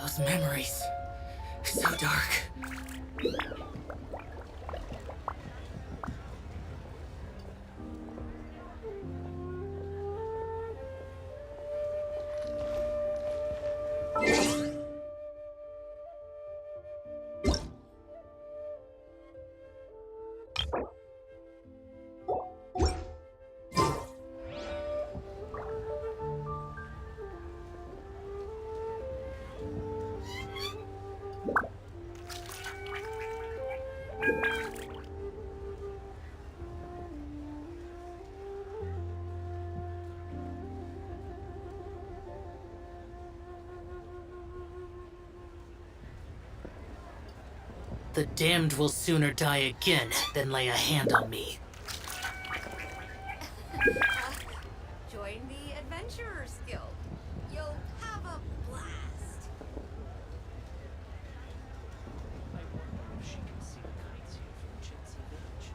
Those memories. So dark. The damned will sooner die again than lay a hand on me. Join the Adventurers Guild. You'll have a blast. I wonder if she can see the kites here from Chitsea Village.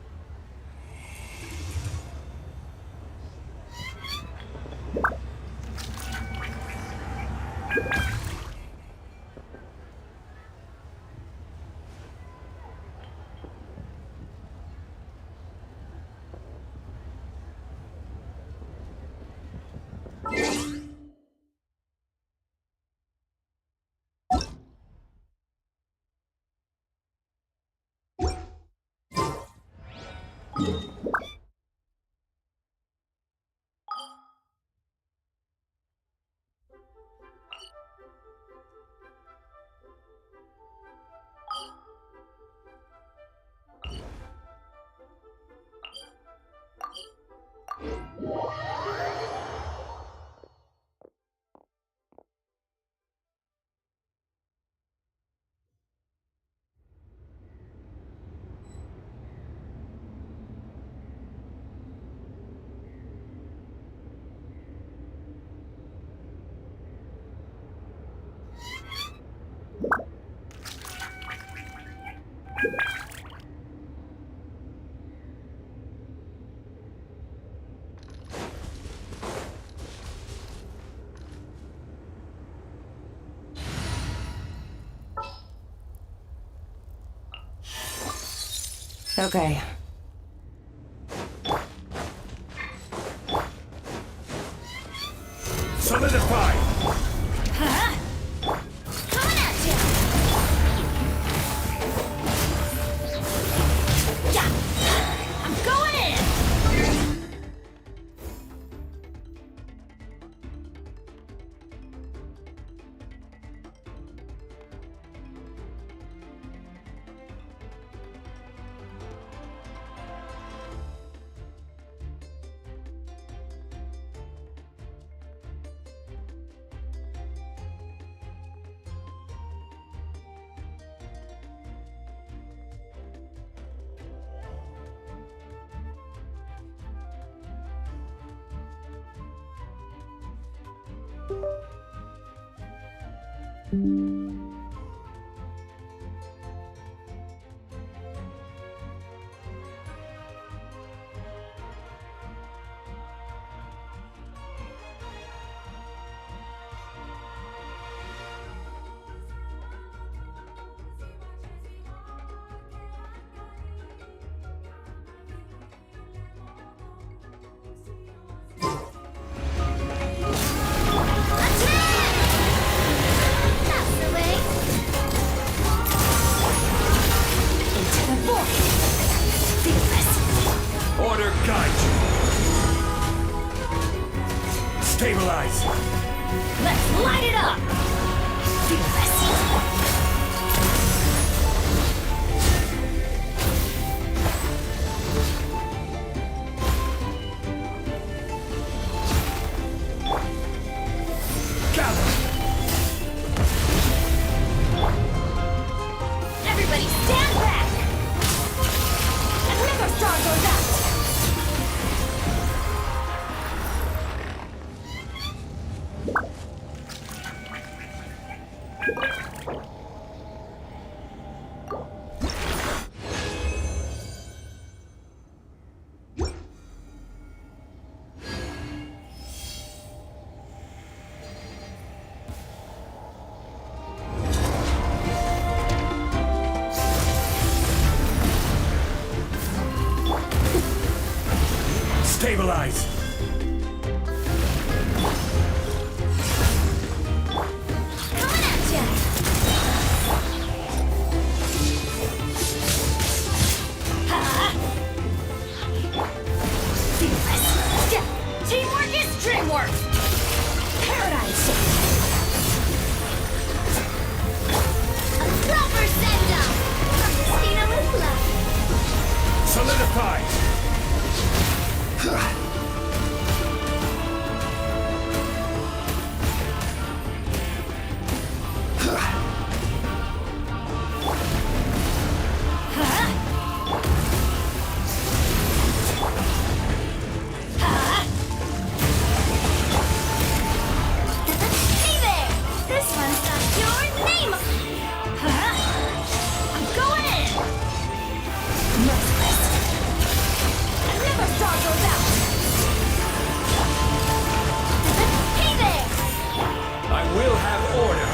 Okay. Solidify! Coming at you! Yeah! I'm going in! Order guide you! Stabilize! Let's light it up! Gather! Everybody stand back! Another star goes out! Stabilize! Coming at ya! Ha! Fearless! Teamwork is dreamwork! Paradise! A proper send-up! From Christina with love! Solidify! Hey there! This one's got your name! Huh? I'm going in! Merciless! I never saw those out! Hey there! I will have order!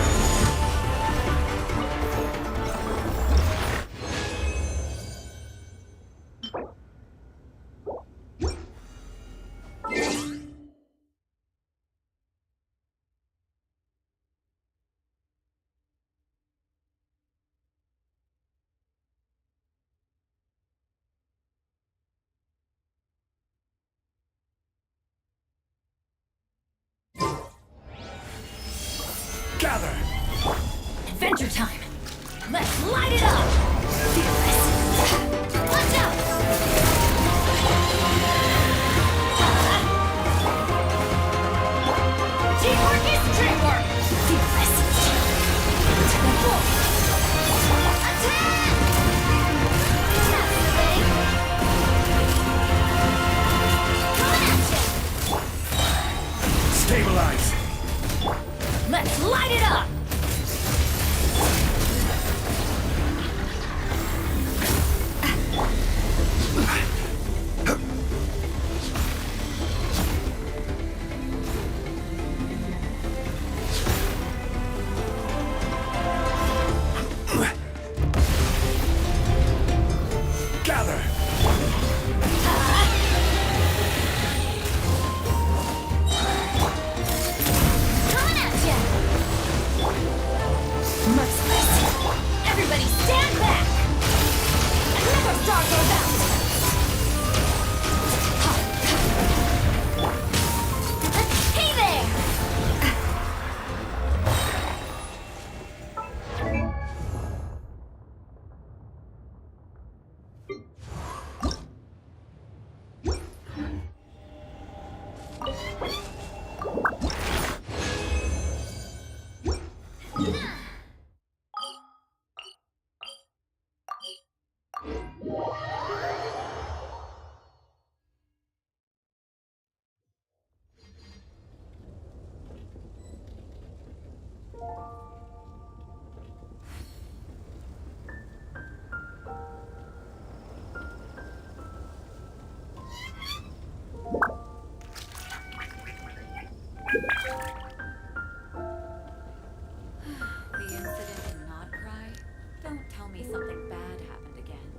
Gather! Adventure time! Let's light it up! Fearless! Watch out! Teamwork is dreamwork! Fearless! To the full! Attack! That's the thing! Coming at ya! Stabilize! Let's light it up! Gather! Coming at ya! Merciless! Everybody stand back! I never saw those out! Hey there! The incident did not cry. Don't tell me something bad happened again.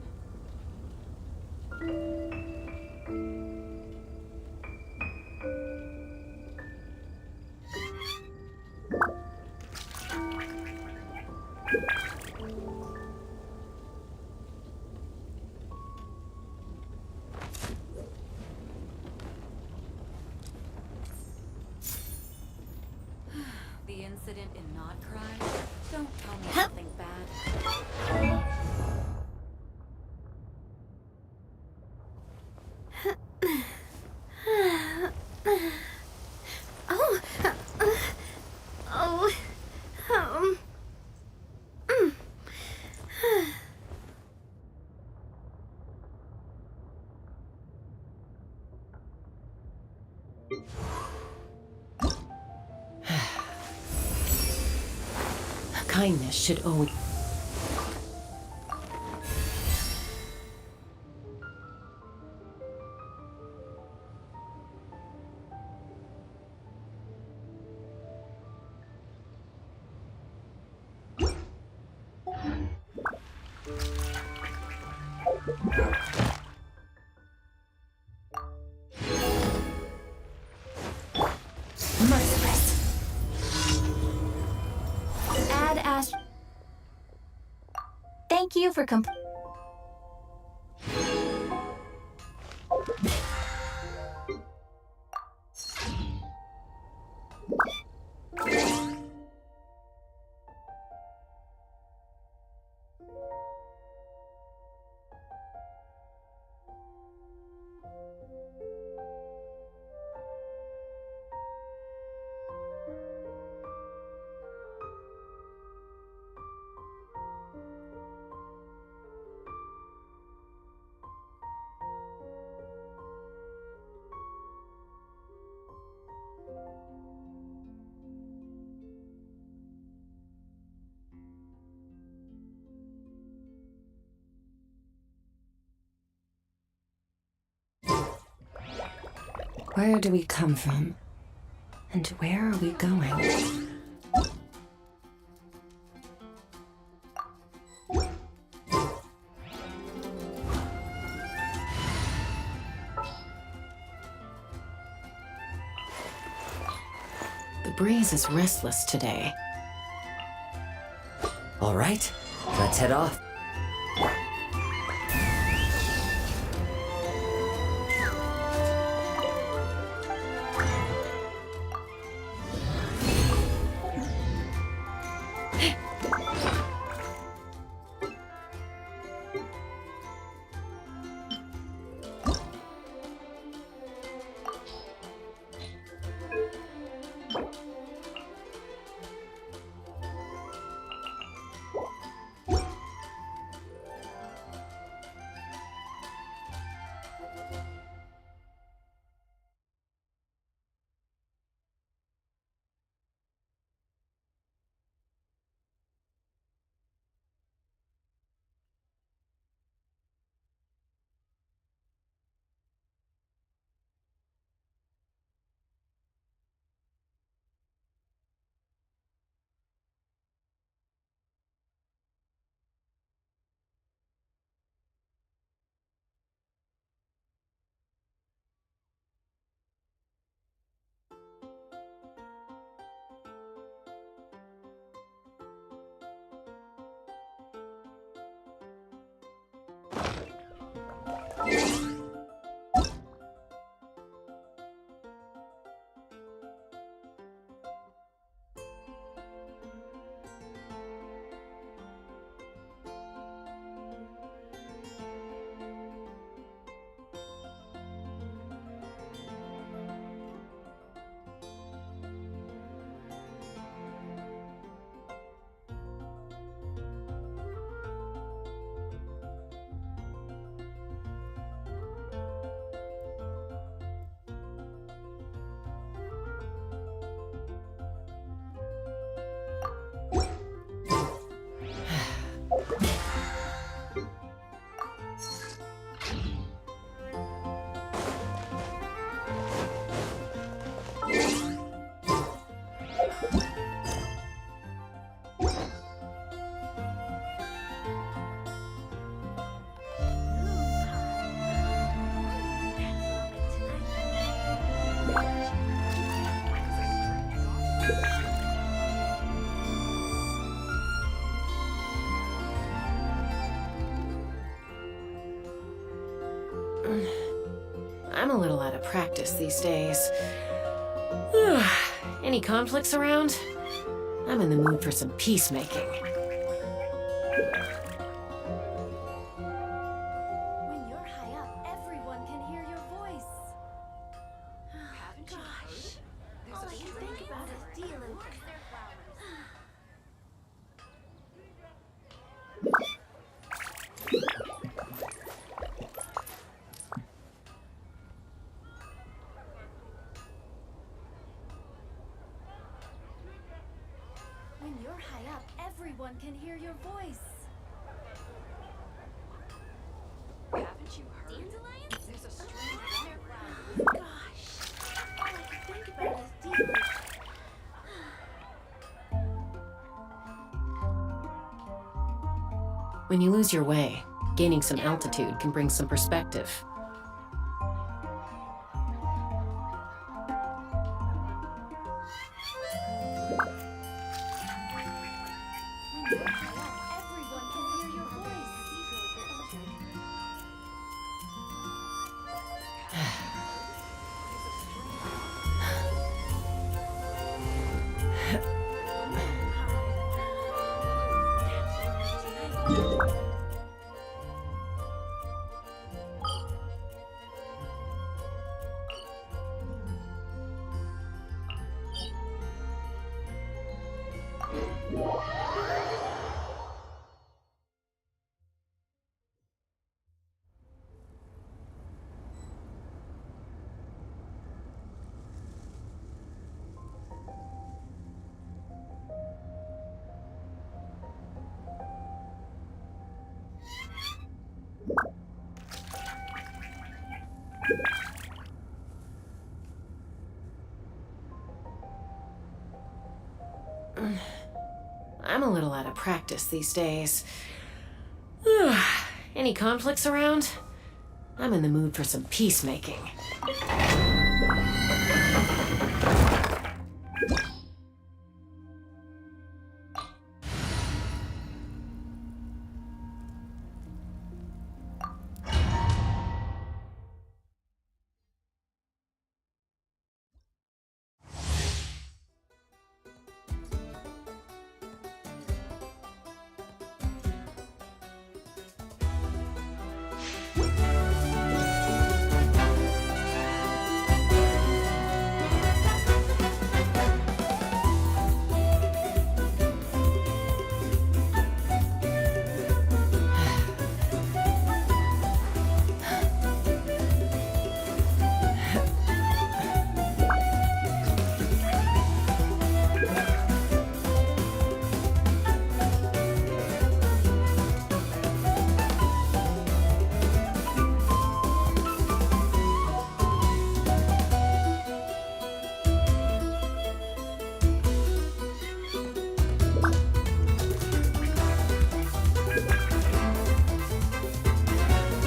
The incident did not cry. Don't tell me something bad. Oh! Oh! Kindness should always. merciless. Add ast. Thank you for Where do we come from? And where are we going? The breeze is restless today. All right, let's head off. I'm a little out of practice these days. Any conflicts around? I'm in the mood for some peacemaking. When you're high up, everyone can hear your voice. Gosh, all I can think about is dealing with their flowers. When you're high up, everyone can hear your voice. Haven't you heard? Dandelions? There's a strange flower. Gosh, all I can think about is dealing with. When you lose your way, gaining some altitude can bring some perspective. Everyone can hear your voice. I'm a little out of practice these days. Any conflicts around? I'm in the mood for some peacemaking.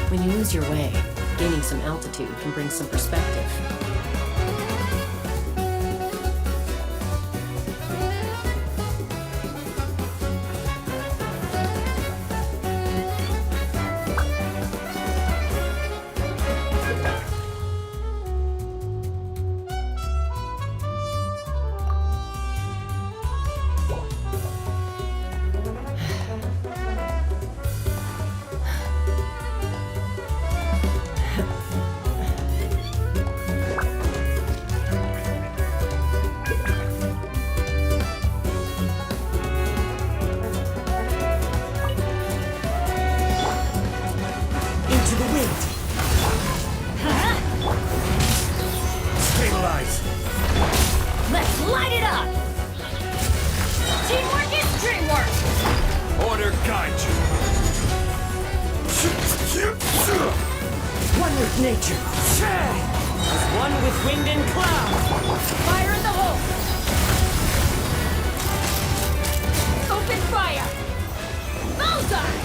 When you lose your way, gaining some altitude can bring some perspective. Stabilize! Let's light it up! Teamwork is dreamwork! Order guide you! One with nature. As one with wind and cloud. Fire in the hole! Open fire! Bullseye!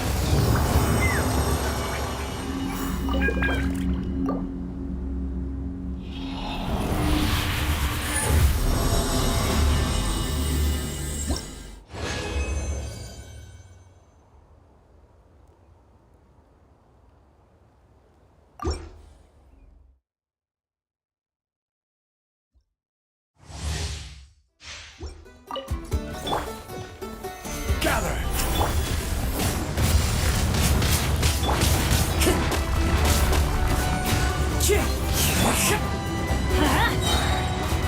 Gather!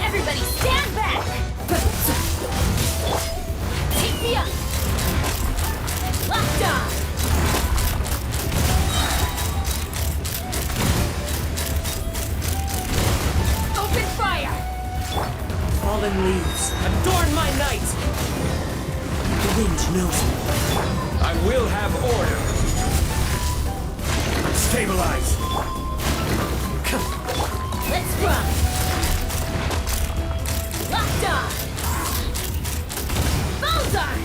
Everybody stand back! Take me up! Locked on! Open fire! Fallen leaves, adorn my night! The wind knows me. I will have order! Stabilize! Let's run! Locked on! Bullseye!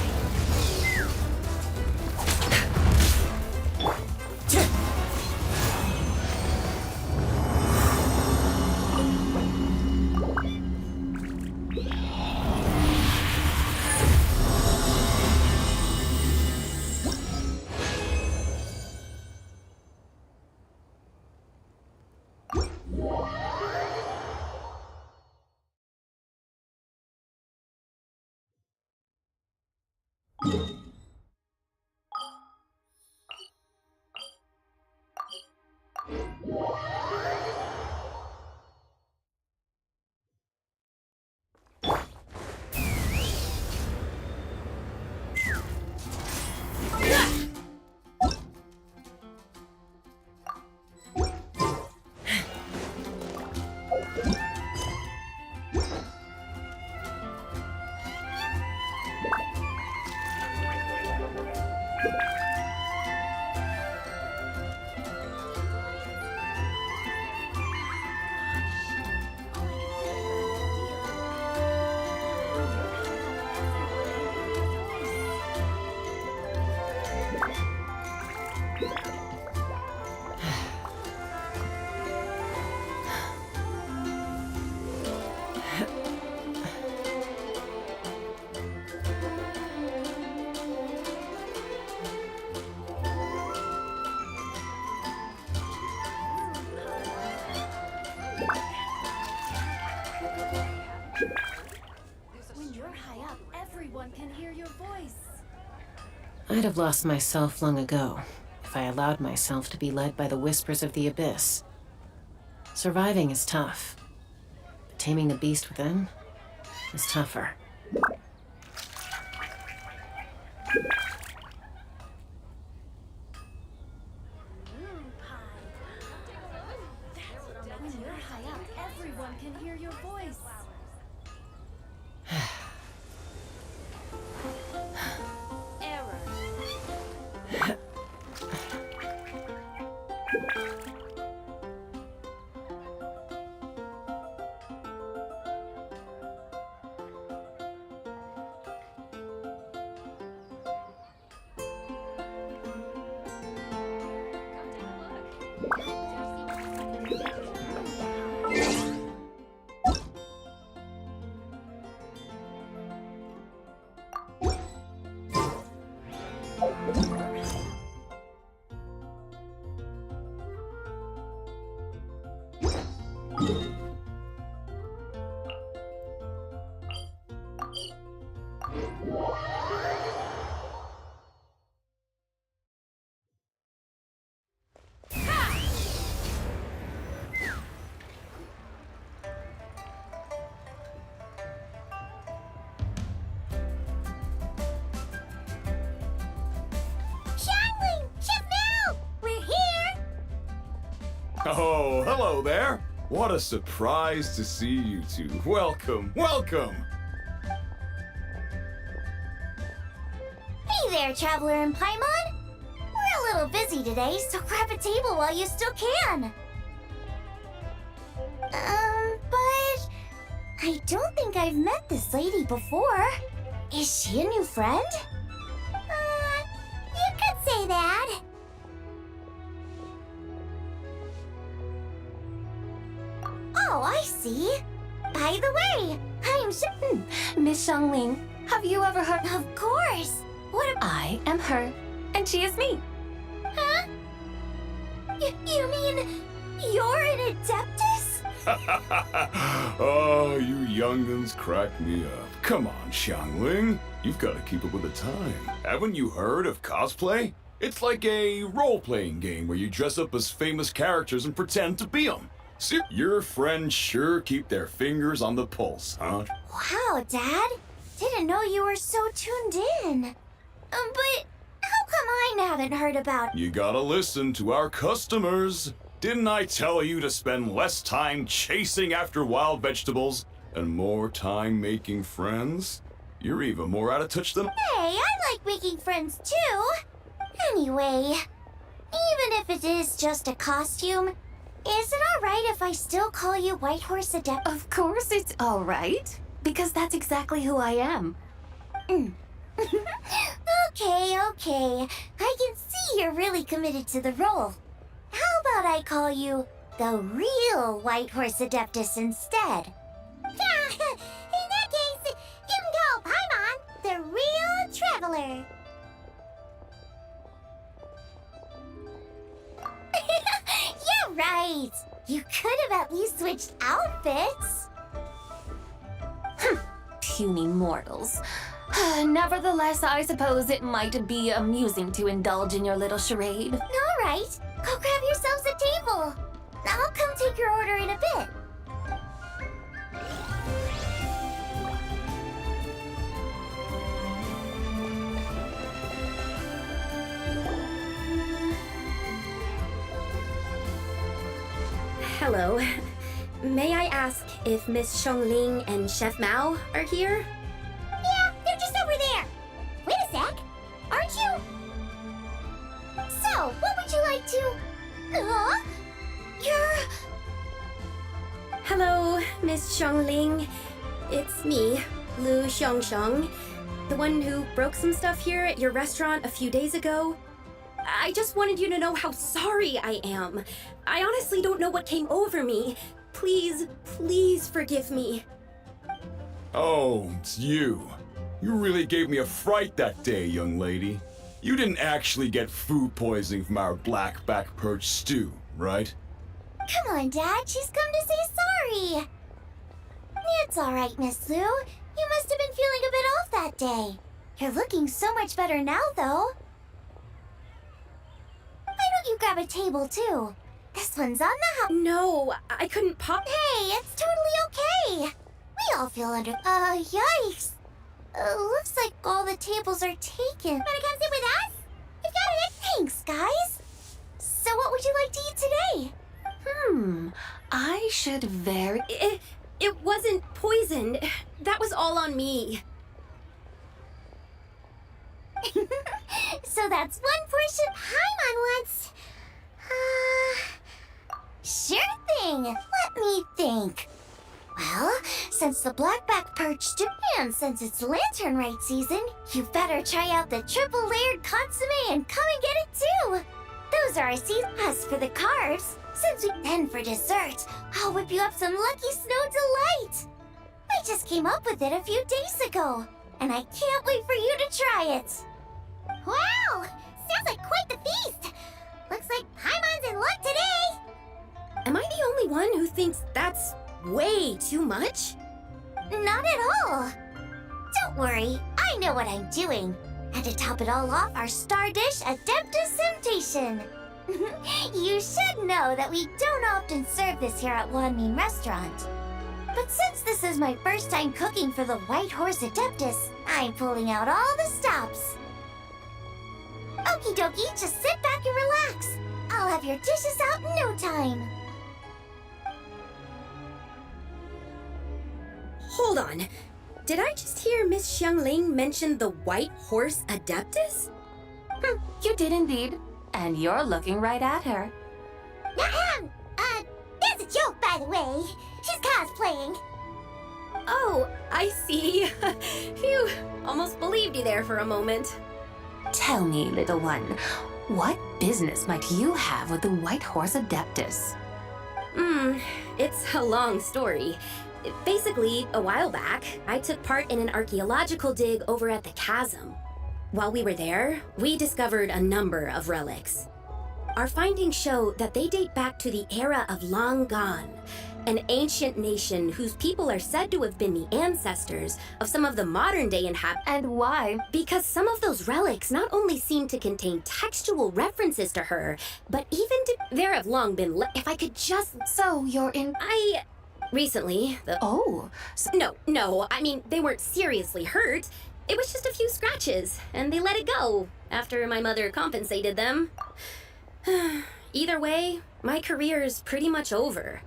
When you're high up, everyone can hear your voice. I'd have lost myself long ago if I allowed myself to be led by the whispers of the abyss. Surviving is tough, but taming the beast within is tougher. When you're high up, everyone can hear your voice. Error. Shangling! Shift now! We're here! Oh, hello there. What a surprise to see you two. Welcome, welcome. Hey there, Traveler and Paimon! We're a little busy today, so grab a table while you still can. But I don't think I've met this lady before. Is she a new friend? You could say that. Oh, I see. By the way, I'm Miss Xiangling, have you ever heard? Of course. What about... I am her, and she is me. Huh? You mean you're an Adeptus? Oh, you young'uns crack me up. Come on, Xiangling. You've got to keep up with the time. Haven't you heard of cosplay? It's like a role-playing game where you dress up as famous characters and pretend to be them. See, your friends sure keep their fingers on the pulse, huh? Wow, Dad. Didn't know you were so tuned in. But how come I haven't heard about... You gotta listen to our customers. Didn't I tell you to spend less time chasing after wild vegetables and more time making friends? You're even more out of touch than... Hey, I like making friends too. Anyway, even if it is just a costume, is it alright if I still call you White Horse Adept? Of course it's all right, because that's exactly who I am. Okay. I can see you're really committed to the role. How about I call you the real White Horse Adeptus instead? In that case, you can call Paimon the real traveler. You're right. You could have at least switched outfits. Puny mortals. Nevertheless, I suppose it might be amusing to indulge in your little charade. All right, go grab yourselves a table. I'll come take your order in a bit. Hello. May I ask if Miss Xiongling and Chef Mao are here? Yeah, they're just over there. Wait a sec. Aren't you? So, what would you like to... You're... Hello, Miss Xiongling. It's me, Lu Xiongxiong, the one who broke some stuff here at your restaurant a few days ago. I just wanted you to know how sorry I am. I honestly don't know what came over me. Please, please forgive me. Oh, it's you. You really gave me a fright that day, young lady. You didn't actually get food poisoning from our blackback perch stew, right? Come on, Dad. She's come to say sorry. It's all right, Miss Lu. You must have been feeling a bit off that day. You're looking so much better now, though. Why don't you grab a table, too? This one's on the house. No, I couldn't pop. Hey, it's totally okay. We all feel under... yikes. Looks like all the tables are taken. Wanna come sit with us? We've got it. Thanks, guys. So what would you like to eat today? I should very... It wasn't poisoned. That was all on me. So that's one portion. Hi, once. Sure thing. Let me think. Well, since the blackback perch and since it's lantern rite season, you better try out the triple layered consomme and come and get it too. Those are our seasons. As for the carbs, then for dessert, I'll whip you up some Lucky Snow Delight. I just came up with it a few days ago, and I can't wait for you to try it. Wow! Sounds like quite the feast! Looks like Paimon's in luck today! Am I the only one who thinks that's way too much? Not at all! Don't worry, I know what I'm doing. And to top it all off, our star dish, Adeptus Temptation. You should know that we don't often serve this here at Wanmin Restaurant. But since this is my first time cooking for the White Horse Adeptus, I'm pulling out all the stops. Okie dokie, just sit back and relax. I'll have your dishes out in no time. Hold on. Did I just hear Miss Xiangling mention the White Horse Adeptus? You did indeed. And you're looking right at her. That's a joke, by the way. She's cosplaying. Oh, I see. Phew, almost believed you there for a moment. Tell me, little one, what business might you have with the White Horse Adeptus? It's a long story. Basically, a while back, I took part in an archaeological dig over at the chasm. While we were there, we discovered a number of relics. Our findings show that they date back to the era of Long Gone, an ancient nation whose people are said to have been the ancestors of some of the modern-day inhabitants. And why? Because some of those relics not only seem to contain textual references to her, but even there have long been if I could just... So you're in... Recently, Oh. No, I mean, they weren't seriously hurt. It was just a few scratches, and they let it go after my mother compensated them. Either way, my career's pretty much over.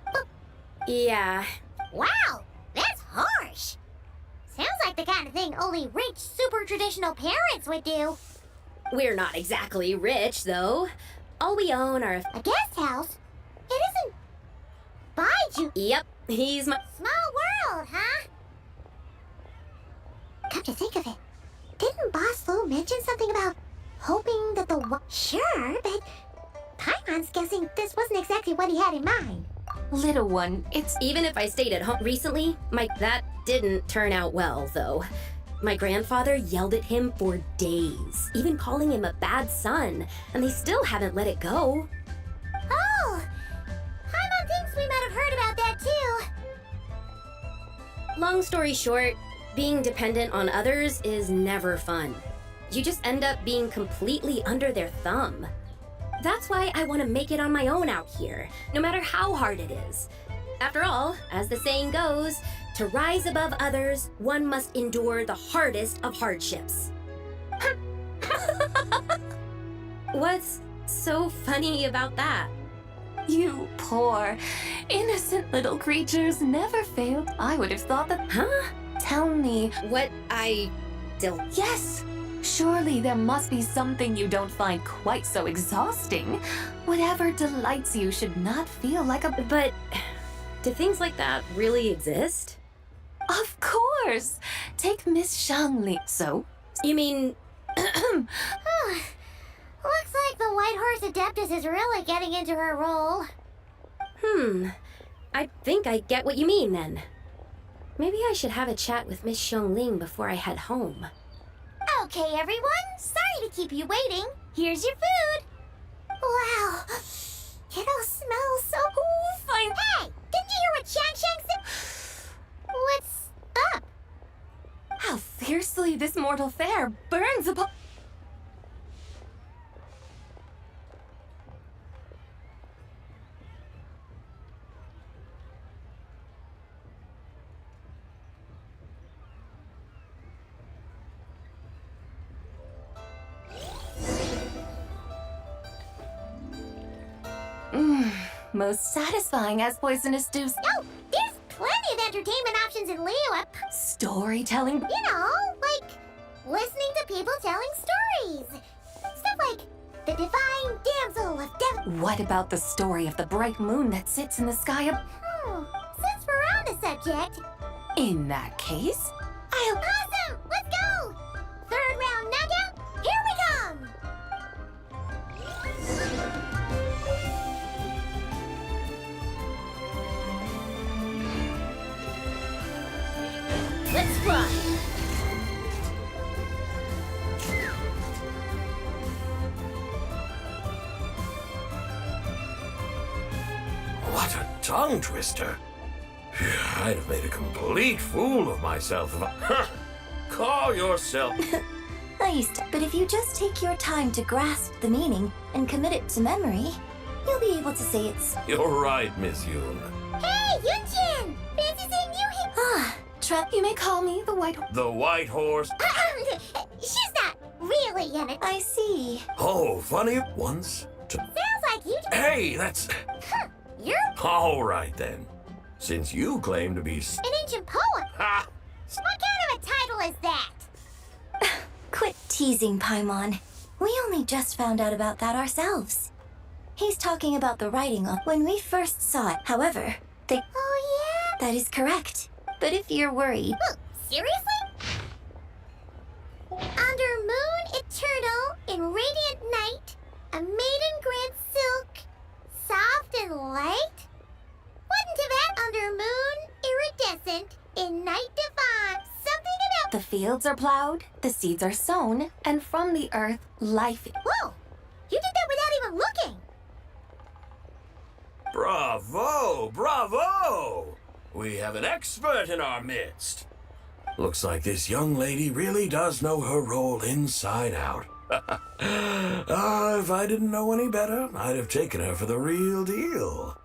Yeah. Wow, that's harsh. Sounds like the kind of thing only rich, super traditional parents would do. We're not exactly rich, though. All we own are A guest house? It isn't... Baiju. Yep, he's my... Small world, huh? Come to think of it, didn't Boss Lu mention something about hoping that the... Sure, but Paimon's guessing this wasn't exactly what he had in mind. Little one, it's... Even if I stayed at home recently, that didn't turn out well, though. My grandfather yelled at him for days, even calling him a bad son, and they still haven't let it go. Oh! Paimon thinks we might have heard about that too. Long story short, Being dependent on others is never fun. You just end up being completely under their thumb. That's why I want to make it on my own out here, no matter how hard it is. After all, as the saying goes, to rise above others, one must endure the hardest of hardships. What's so funny about that? You poor, innocent little creatures never failed. I would have thought that. Huh? Tell me. What I still. Yes! Surely there must be something you don't find quite so exhausting. Whatever delights you should not feel like a. But do things like that really exist? Of course! Take Miss Shangli. So? You mean. Looks like the White Horse Adeptus is really getting into her role. I think I get what you mean then. Maybe I should have a chat with Miss Xiongling before I head home. Okay, everyone. Sorry to keep you waiting. Here's your food. Wow. It all smells so fine. Hey, didn't you hear what Shang said? What's up? How fiercely this mortal fare burns upon. Most satisfying as poisonous stews. Oh, there's plenty of entertainment options in Liyue. Storytelling. You know, like listening to people telling stories. Stuff like The Divine Damsel of Death. What about the story of the bright moon that sits in the sky up? Since we're on the subject. In that case, Awesome! Let's go! Third round knockout, here we come! Let's fly! What a tongue twister. I'd have made a complete fool of myself if I... Call yourself... I used to, but if you just take your time to grasp the meaning and commit it to memory, you'll be able to say it's... You're right, Miss Yoon. Hey, Yunjin! Fancy seeing you here! Ah, Trap, you may call me the White Horse. The White Horse... She's not really in it. I see. Oh, funny. Once to... Sounds like you... Hey, that's... You're All right, then. Since you claim to be... an ancient poem. Ha! What kind of a title is that? Quit teasing, Paimon. We only just found out about that ourselves. He's talking about the writing of when we first saw it. However, they... Oh, yeah? That is correct. But if you're worried... Seriously? Under moon eternal, in radiant night, a maiden grants silk, soft and light. What in Teyvat under moon iridescent, in night divine, something about... The fields are plowed, the seeds are sown, and from the earth, life... Whoa! You did that without even looking! Bravo! Bravo! We have an expert in our midst. Looks like this young lady really does know her role inside out. If I didn't know any better, I'd have taken her for the real deal.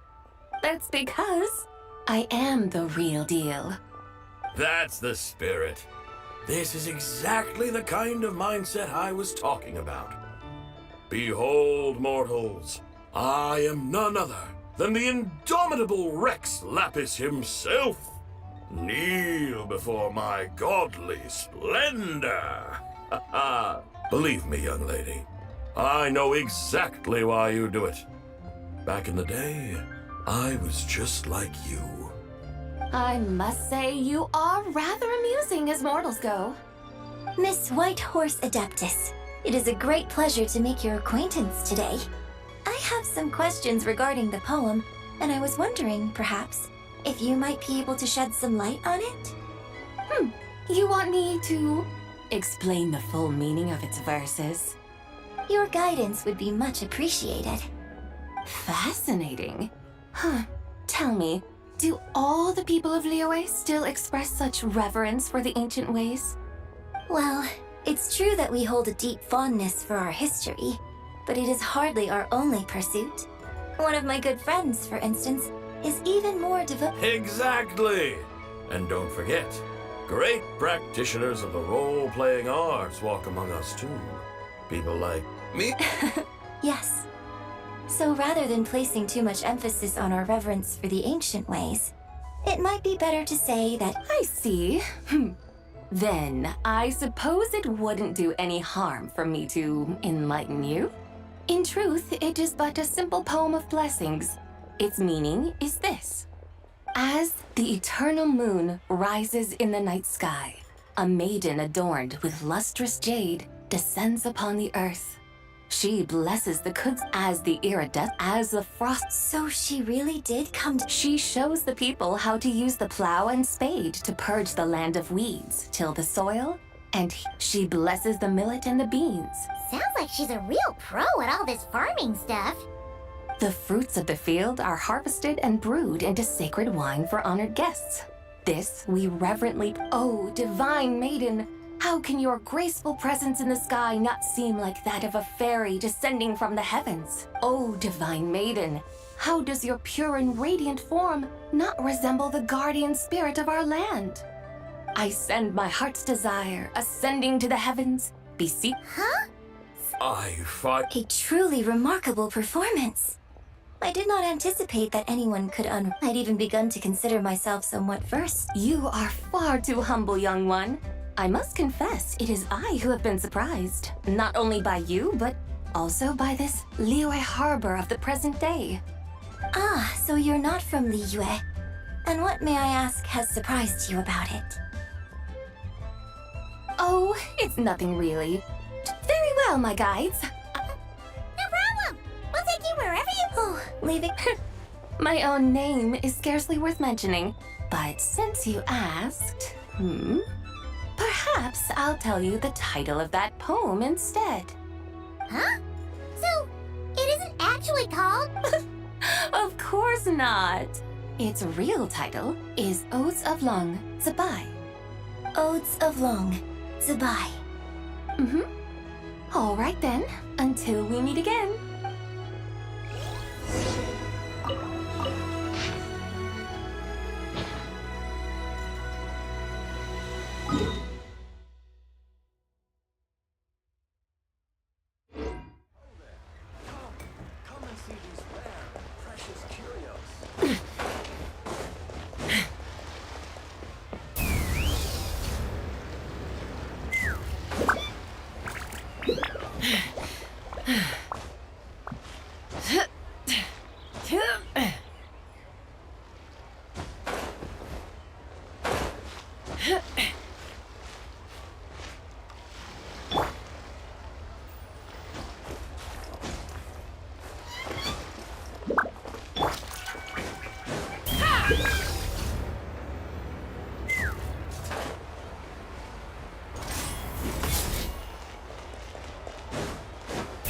That's because I am the real deal. That's the spirit. This is exactly the kind of mindset I was talking about. Behold, mortals, I am none other than the indomitable Rex Lapis himself. Kneel before my godly splendor. Believe me, young lady, I know exactly why you do it. Back in the day, I was just like you. I must say you are rather amusing as mortals go. Miss White Horse Adeptus, it is a great pleasure to make your acquaintance today. I have some questions regarding the poem, and I was wondering, perhaps, if you might be able to shed some light on it? You want me to explain the full meaning of its verses? Your guidance would be much appreciated. Fascinating. Tell me, Do all the people of Liyue still express such reverence for the ancient ways? Well, it's true that we hold a deep fondness for our history, but it is hardly our only pursuit. One of my good friends, for instance, is even more devoted. Exactly! And don't forget, great practitioners of the role-playing arts walk among us too. People like me. Yes. So rather than placing too much emphasis on our reverence for the ancient ways, it might be better to say that I see. Then, I suppose it wouldn't do any harm for me to enlighten you. In truth, it is but a simple poem of blessings. Its meaning is this. As the eternal moon rises in the night sky, a maiden adorned with lustrous jade descends upon the earth. She blesses the goods as the iridescent, as the frost. So she really did come to... She shows the people how to use the plow and spade to purge the land of weeds, till the soil, and she blesses the millet and the beans. Sounds like she's a real pro at all this farming stuff. The fruits of the field are harvested and brewed into sacred wine for honored guests. This we reverently... Oh, divine maiden! How can your graceful presence in the sky not seem like that of a fairy descending from the heavens? Oh, divine maiden, how does your pure and radiant form not resemble the guardian spirit of our land? I send my heart's desire, ascending to the heavens, beseech... Huh? A truly remarkable performance. I did not anticipate that anyone could I'd even begun to consider myself somewhat versed. You are far too humble, young one. I must confess, it is I who have been surprised, not only by you, but also by this Liyue harbor of the present day. Ah, so you're not from Liyue. And what, may I ask, has surprised you about it? Oh, it's nothing really. Very well, my guides. No problem! We'll take you wherever you... Oh, leaving... My own name is scarcely worth mentioning, but since you asked, perhaps I'll tell you the title of that poem instead. Huh? So, it isn't actually called... Of course not. Its real title is Odes of Long Zabai. Odes of Long Zabai. All right then, until we meet again.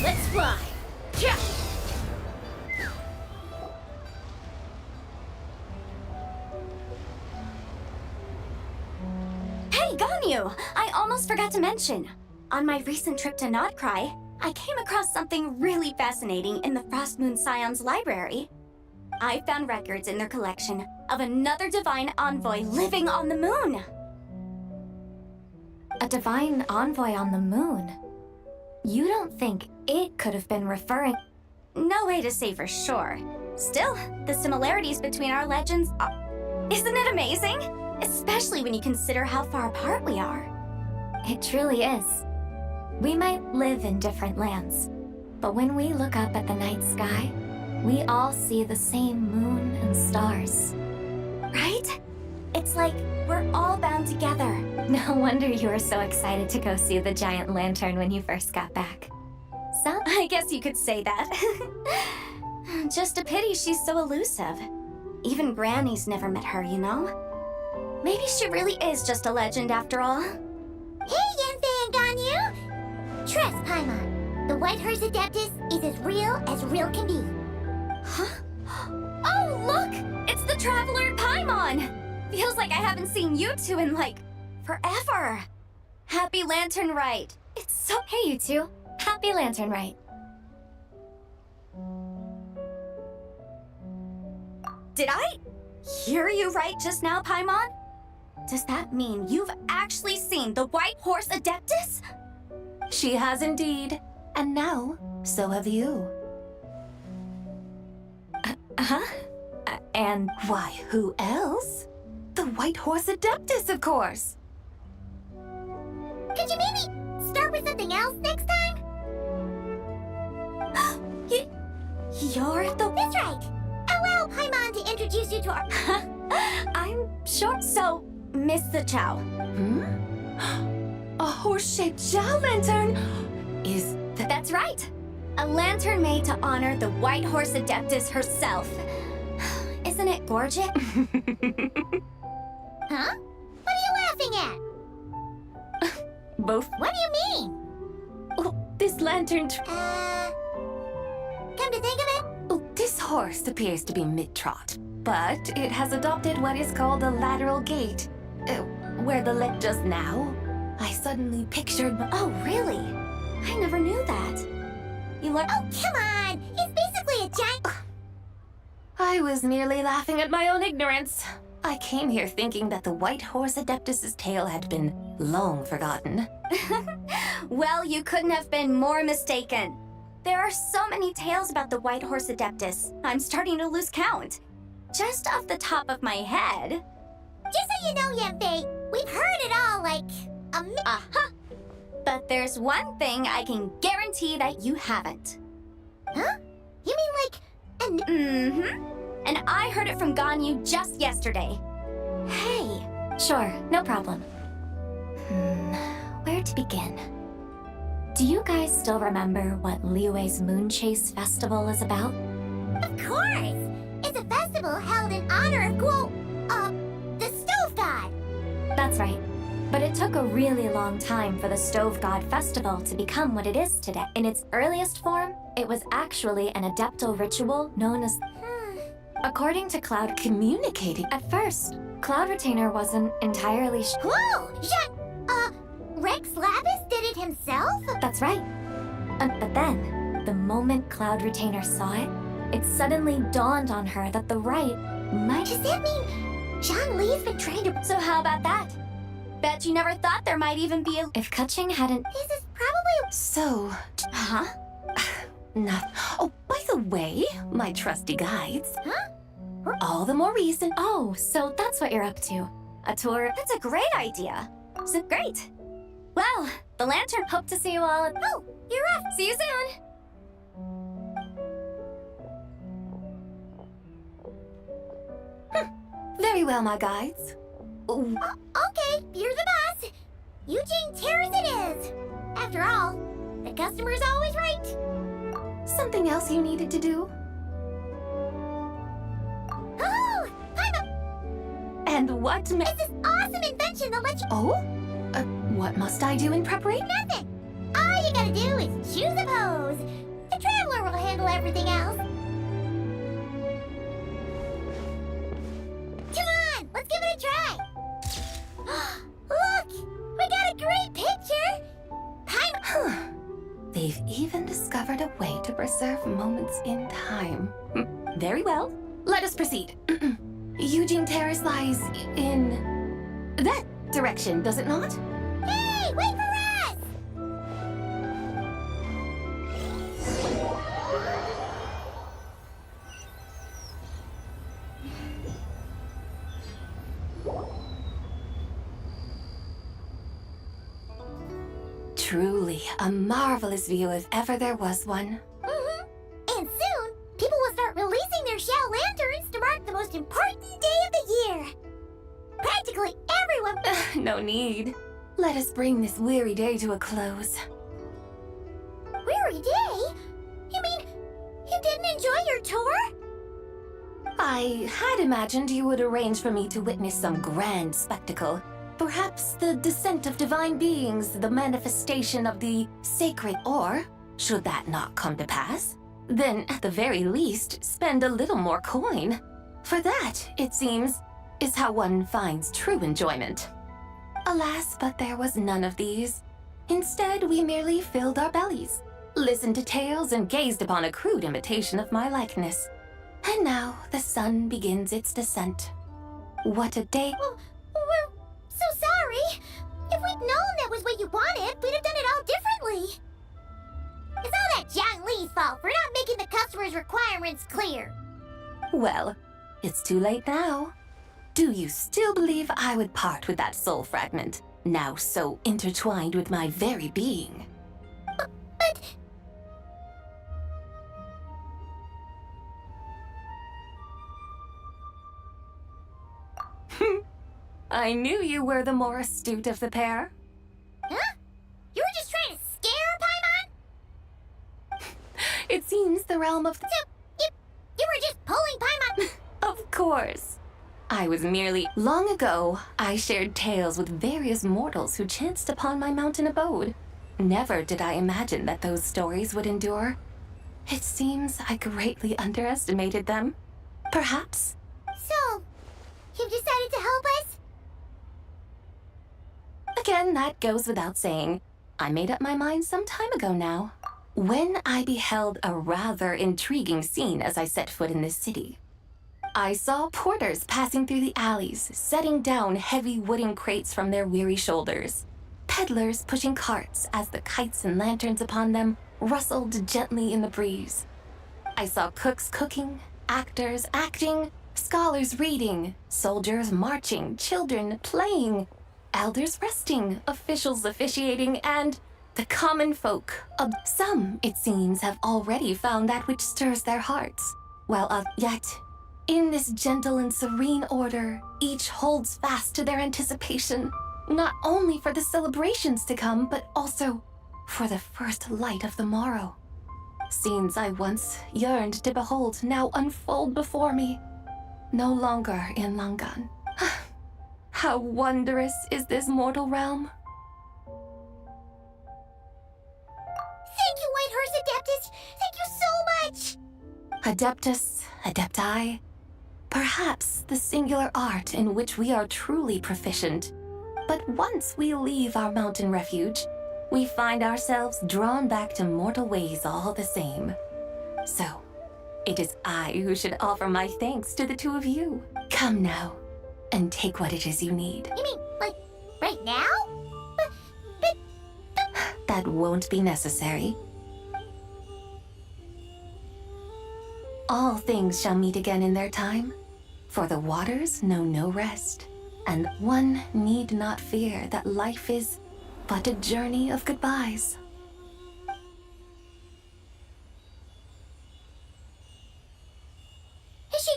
Let's fly! Hey, Ganyu! I almost forgot to mention. On my recent trip to Notcry, I came across something really fascinating in the Frost Moon Scion's library. I found records in their collection of another divine envoy living on the moon. A divine envoy on the moon? You don't think it could have been referring... No way to say for sure. Still, the similarities between our legends are... Isn't it amazing? Especially when you consider how far apart we are. It truly is. We might live in different lands, but when we look up at the night sky, we all see the same moon and stars. Right? It's like we're all bound together. No wonder you were so excited to go see the giant lantern when you first got back. So? I guess you could say that. Just a pity she's so elusive. Even Granny's never met her, you know? Maybe she really is just a legend after all. Hey, Yanfei and Ganyu! Trust, Paimon. The White Horse Adeptus is as real can be. Huh? Oh, look! It's the Traveler Paimon! Feels like I haven't seen you two in, like, forever. Happy Lantern Rite. It's so... Hey, you two. Happy Lantern Rite. Did I hear you right just now, Paimon? Does that mean you've actually seen the White Horse Adeptus? She has indeed. And now, so have you. And Why, who else? The White Horse Adeptus, of course. Could you maybe start with something else next time? you're the... That's right. Allow Paimon to introduce you to our... I'm sure. So, Mr. Chow. A horse-shaped Zhao lantern? Is that... That's right. A lantern made to honor the White Horse Adeptus herself. Isn't it gorgeous? Huh? What are you laughing at? Both? What do you mean? Oh, this lantern... Come to think of it, Oh, this horse appears to be mid-trot, but it has adopted what is called a lateral gait. Where the leg just now, I suddenly pictured... Oh, really? I never knew that. You learned... oh, come on. It's basically a giant... I was merely laughing at my own ignorance. I came here thinking that the White Horse Adeptus's tale had been long forgotten. Well, you couldn't have been more mistaken. There are so many tales about the White Horse Adeptus. I'm starting to lose count. Just off the top of my head... Just so you know, Yanfei, we've heard it all like Aha! But there's one thing I can guarantee that you haven't. Huh? You mean like Mm-hmm. And I heard it from Ganyu just yesterday. Hey. Sure, no problem. Where to begin? Do you guys still remember what Liyue's Moon Chase Festival is about? Of course! It's a festival held in honor of the Stove God! That's right. But it took a really long time for the Stove God Festival to become what it is today. In its earliest form, it was actually an adeptal ritual known as... According to Cloud... Communicating? At first, Cloud Retainer wasn't entirely Whoa! Rex Lapis did it himself? That's right. But then, the moment Cloud Retainer saw it, it suddenly dawned on her that the rite might... Does that mean John Lee's been trying to... So how about that? Bet you never thought there might even be a... If Kaching hadn't... This is probably... So... Huh? Not... Oh, by the way, my trusty guides. Huh? All the more reason... Oh, so that's what you're up to. A tour? That's a great idea. So great. Well, the Lantern hope to see you all at... Oh, you're off. See you soon. Very well, my guides. Okay, you're the boss. Eugene Terrace it is. After all, the customer's always right. Something else you needed to do? Oh, I'm And what It's this awesome invention that lets you... Oh? What must I do in preparation? Nothing. All you gotta do is choose a pose. The Traveler will handle everything else. Come on, let's give it a try. Look, we got a great picture. They've even discovered a way to preserve moments in time. Very well. Let us proceed. Eugene Terrace lies in that direction, does it not? Hey, wait for us! Truly, a marvelous view if ever there was one. And soon, people will start releasing their Xiao lanterns to mark the most important day of the year. Practically everyone... No need. Let us bring this weary day to a close. Weary day? You mean you didn't enjoy your tour? I had imagined you would arrange for me to witness some grand spectacle. Perhaps the descent of divine beings, the manifestation of the sacred, or, should that not come to pass, then at the very least, spend a little more coin. For that, it seems, is how one finds true enjoyment. Alas, but there was none of these. Instead, we merely filled our bellies, listened to tales, and gazed upon a crude imitation of my likeness. And now the sun begins its descent. What a day. Oh, we're so sorry. If we'd known that was what you wanted, we'd have done it all differently. It's all that Jiang Li's fault for not making the customer's requirements clear. Well, it's too late now. Do you still believe I would part with that soul fragment, now so intertwined with my very being? But... I knew you were the more astute of the pair. Huh? You were just trying to scare Paimon? It seems the realm of... You were just pulling Paimon... Of course. I was merely... Long ago, I shared tales with various mortals who chanced upon my mountain abode. Never did I imagine that those stories would endure. It seems I greatly underestimated them. Perhaps. So, you've decided to help us? Again, that goes without saying. I made up my mind some time ago now, when I beheld a rather intriguing scene as I set foot in this city. I saw porters passing through the alleys, setting down heavy wooden crates from their weary shoulders. Peddlers pushing carts as the kites and lanterns upon them rustled gently in the breeze. I saw cooks cooking, actors acting, scholars reading, soldiers marching, children playing, elders resting, officials officiating, and the common folk. Some, it seems, have already found that which stirs their hearts, while yet, in this gentle and serene order, each holds fast to their anticipation, not only for the celebrations to come, but also for the first light of the morrow. Scenes I once yearned to behold now unfold before me, no longer in Langan. How wondrous is this mortal realm! Thank you, Whitehorse Adeptus! Thank you so much! Adeptus, Adepti, perhaps the singular art in which we are truly proficient. But once we leave our mountain refuge, we find ourselves drawn back to mortal ways all the same. So, it is I who should offer my thanks to the two of you. Come now, and take what it is you need. You mean, like, right now? That won't be necessary. All things shall meet again in their time, for the waters know no rest, and one need not fear that life is but a journey of goodbyes. Is she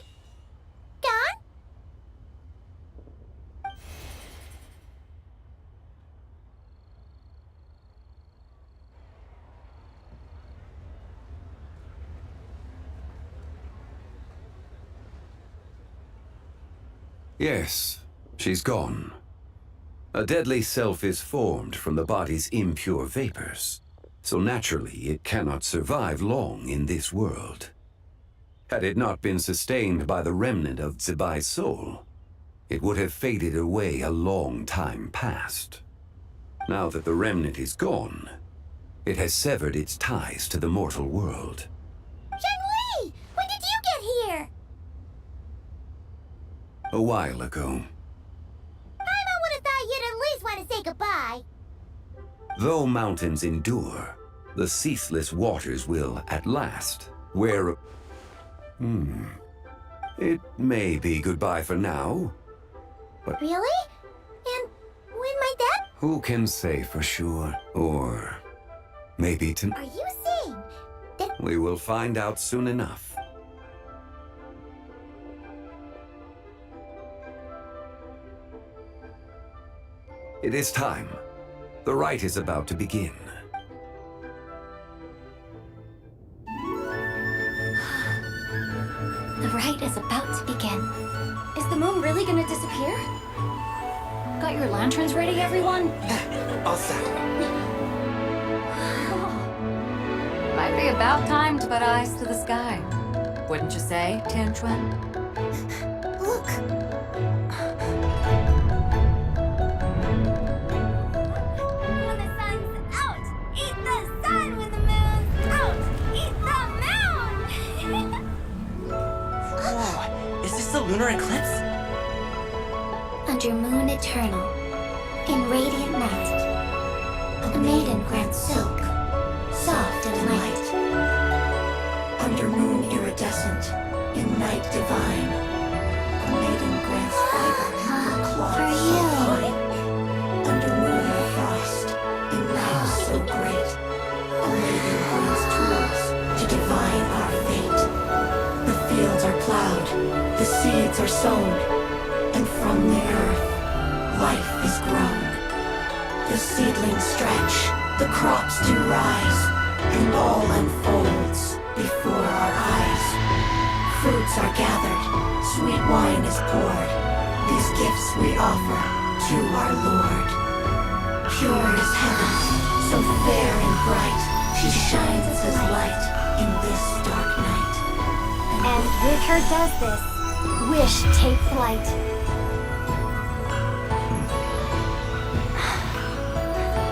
gone? Yes, she's gone. A deadly self is formed from the body's impure vapors, so naturally it cannot survive long in this world. Had it not been sustained by the remnant of Zibai's soul, it would have faded away a long time past. Now that the remnant is gone, it has severed its ties to the mortal world. Zhengli! When did you get here? A while ago. I would have thought you'd at least want to say goodbye. Though mountains endure, the ceaseless waters will, at last, wear... It may be goodbye for now, but... Really? And when might that... Who can say for sure? Or... maybe to... Are you saying that... We will find out soon enough. It is time. The rite is about to begin. The rite is about to begin. Is the moon really gonna disappear? Got your lanterns ready, everyone? All set. Might be about time to put eyes to the sky. Wouldn't you say, Tianchuan? Look. When the sun's out, eat the sun. When the moon's out, eat the moon. Whoa, is this the lunar eclipse? Under moon eternal, in radiant night, a maiden grants silk, soft and light. Under moon iridescent, in night divine, a maiden grants fiber in her cloth so fine. Under moon of frost, in night so great, a maiden grants tools to divine our fate. The fields are plowed, the seeds are sown, and from the earth, life is grown. The seedlings stretch, the crops do rise, and all unfolds before our eyes. Fruits are gathered, sweet wine is poured. These gifts we offer to our Lord. Pure is heaven, so fair and bright, she shines as light in this dark night. And with her does this, wish take flight.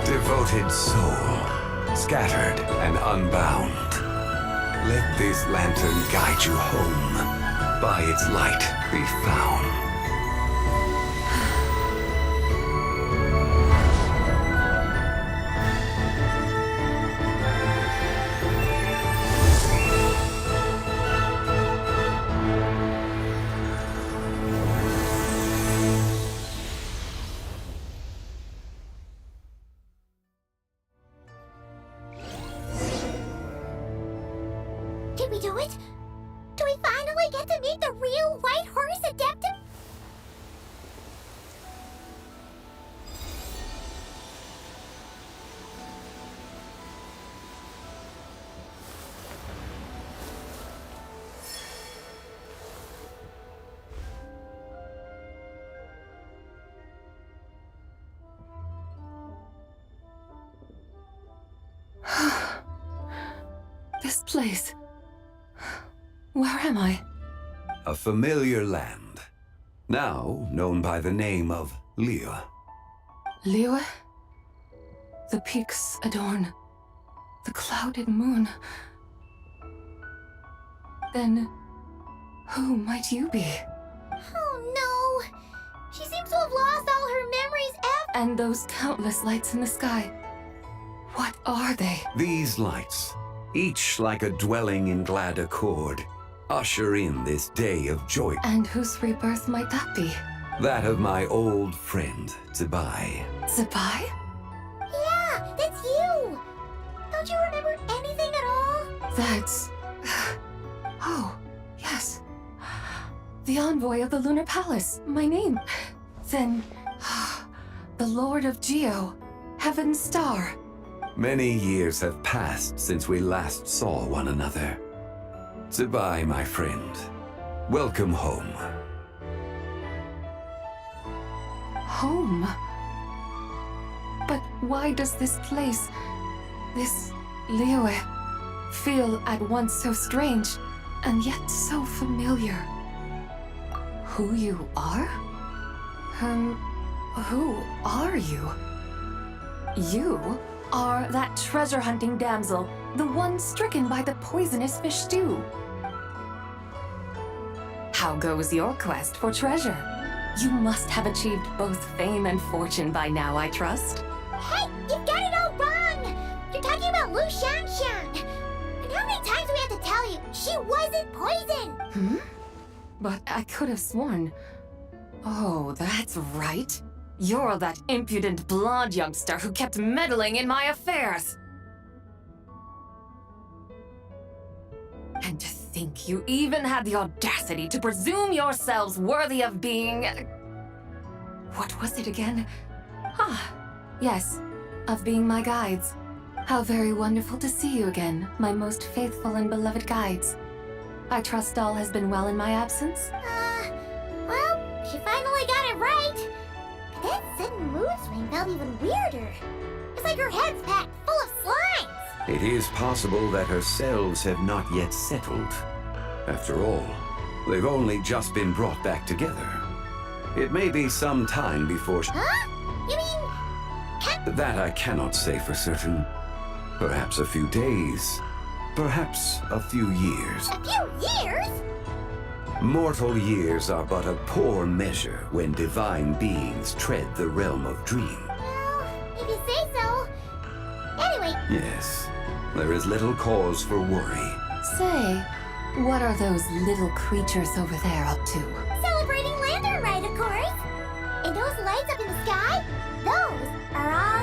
Devoted soul, scattered and unbound, let this lantern guide you home, by its light be found. Did we do it? Do we finally get to meet the real White Horse Adeptus? This place. Where am I? A familiar land, now known by the name of Liyue. Liyue? The peaks adorn the clouded moon. Then, who might you be? Oh no! She seems to have lost all her memories And those countless lights in the sky. What are they? These lights, each like a dwelling in glad accord, usher in this day of joy. And whose rebirth might that be? That of my old friend, Zebai. Zebai? Yeah, that's you! Don't you remember anything at all? That's... Oh, yes. The envoy of the Lunar Palace, my name. Then... the Lord of Geo, Heaven's Star. Many years have passed since we last saw one another. Zebai, my friend. Welcome home. Home? But why does this place, this Liyue, feel at once so strange and yet so familiar? Who you are? Who are you? You are that treasure-hunting damsel, the one stricken by the poisonous fish stew. How goes your quest for treasure? You must have achieved both fame and fortune by now, I trust. Hey, you've got it all wrong! You're talking about Lu Xiangxiang. And how many times do we have to tell you? She wasn't poisoned! But I could have sworn... Oh, that's right. You're that impudent blonde youngster who kept meddling in my affairs. And to think you even had the audacity to presume yourselves worthy of being... What was it again? Yes, of being my guides. How very wonderful to see you again, my most faithful and beloved guides. I trust all has been well in my absence? Well, she finally got it right. But that sudden mood swing felt even weirder. It's like her head's packed full of slimes. It is possible that her cells have not yet settled. After all, they've only just been brought back together. It may be some time before Huh? You mean... That I cannot say for certain. Perhaps a few days. Perhaps a few years. A few years? Mortal years are but a poor measure when divine beings tread the realm of dream. Well, if you say so. Anyway... Yes, there is little cause for worry. Say, what are those little creatures over there up to? Celebrating Lantern Rite, of course. And those lights up in the sky, those are all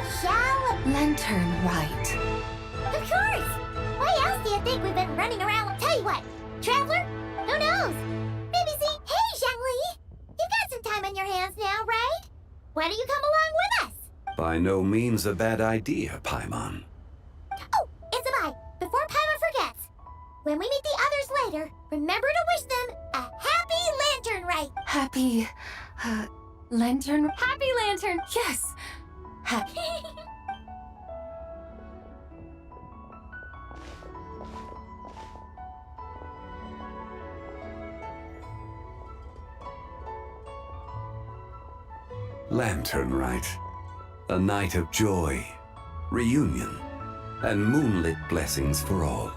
Lantern Rite. Of course! Why else do you think we've been running around? Tell you what, Traveler, who knows? Maybe see... Hey, Zhangli! You've got some time on your hands now, right? Why don't you come along with us? By no means a bad idea, Paimon. Oh, Isabelle, before Paimon forgets, when we meet the others later, remember to wish them a happy Lantern Rite! Happy... Lantern? Happy Lantern! Yes! Happy... Lantern Rite. A night of joy, reunion, and moonlit blessings for all.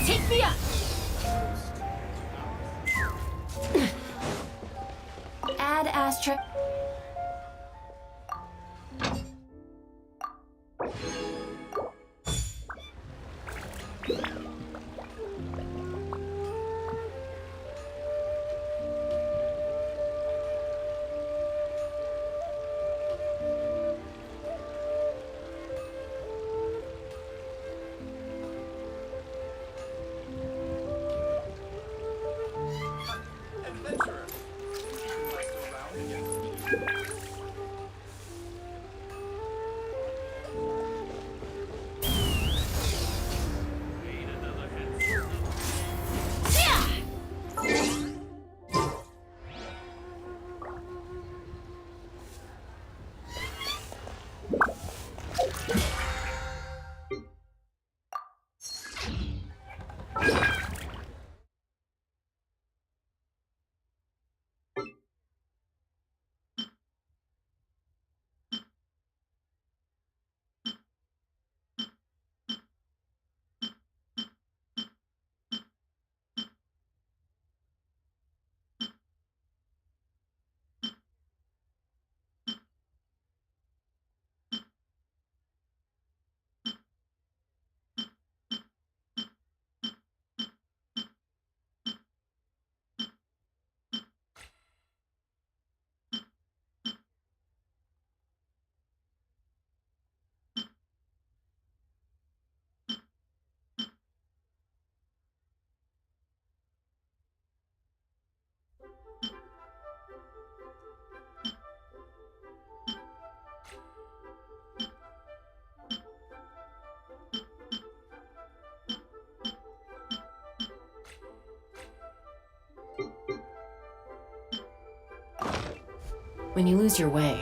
Take me up! Add asterisk. When you lose your way,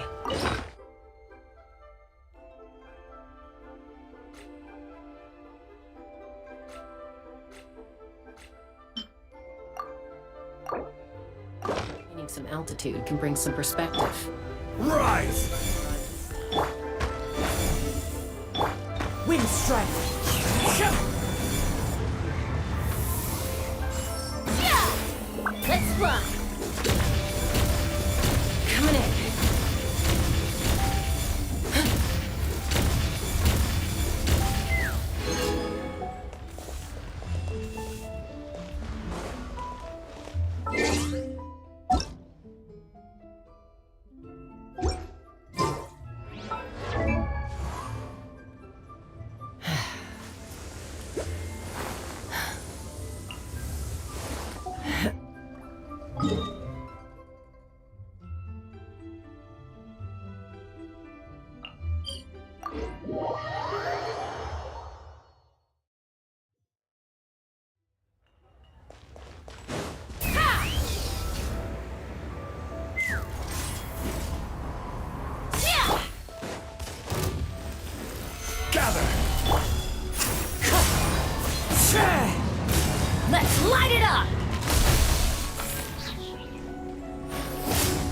gaining some altitude can bring some perspective. Rise! Wind strike! Let's rock! Coming in. Gather! Let's light it up!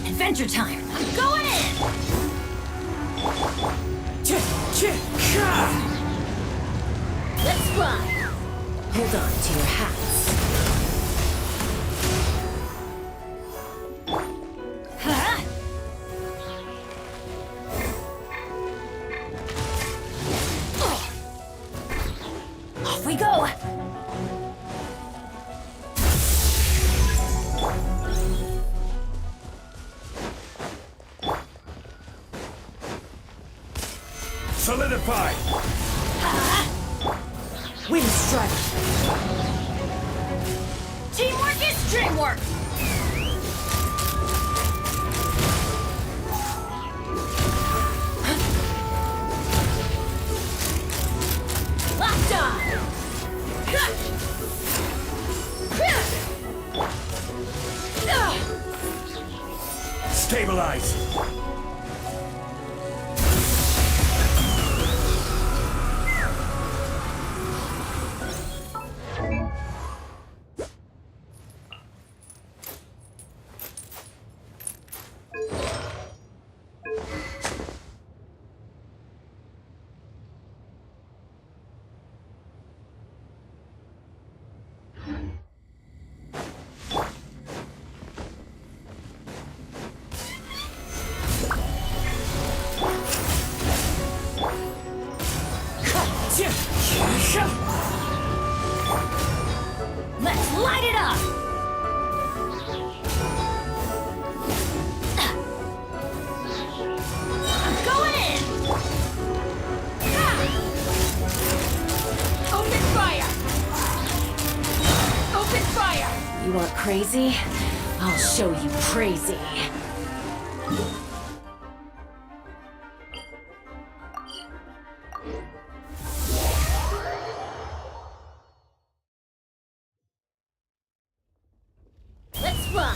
Adventure time! I'm going in! Let's fly! Hold on to your hats. Huh? Off we go! Solidify! Wind strike! Teamwork is dreamwork! Locked on! Stabilize! Let's light it up! I'm going in! Open fire! Open fire! You want crazy? I'll show you crazy. Let's fly!